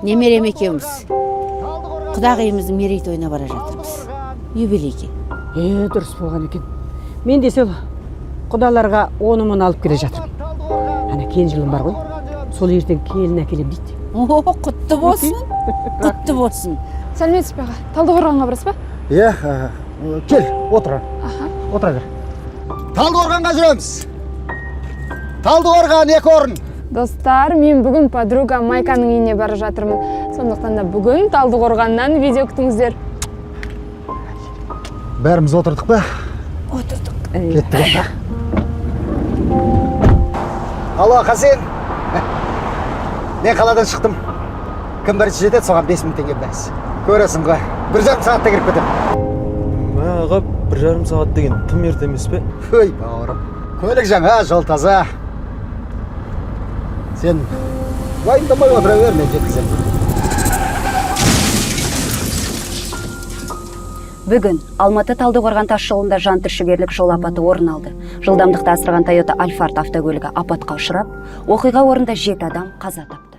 немерем екеуміз құдағиымыздың мерейтойына бара жатырмыз. Юбилейге. Дұрыс болған екен. Мен де сол құдаларға 10 мың алып келе жатырмын. Ана келін бар ғой. Сол ертең келін әкелем дейді. Құтты болсын. Құтты болсын. Сәлеметсіз бе аға? Талдықорғанға барасыз ба? Кел, отыр. Отыра бер. Талдықорғанға жүреміз. Талдықорған 2 орын. Достар, мен бүгін подруга Майканың үйіне бара жатырмын. Сондықтан да бүгін Талдықорғаннан видео күтіңіздер. Бәріміз отырдық па? Отырдық. Кеттік. Алло, Хасен. Мен қаладан шықтым. Кім бірінші жетеді, соған 5 мың теңге бәс. Көресің ғой. 1,5 сағатта кіріп кетем. Аға, 1,5 сағат деген тым ерте емес пе? Өй, бауырым. Көлік жаңа, жол таза. Сен уайымдамай отыра бер, мен жеткіземін. Бүгін Алматы Талдықорған тас жолында жантүршігерлік жол апаты орын алды. Жылдамдықты асырған Toyota Alphard автокөлігі апатқа ұшырап, оқиға орнында 7 адам қаза тапты.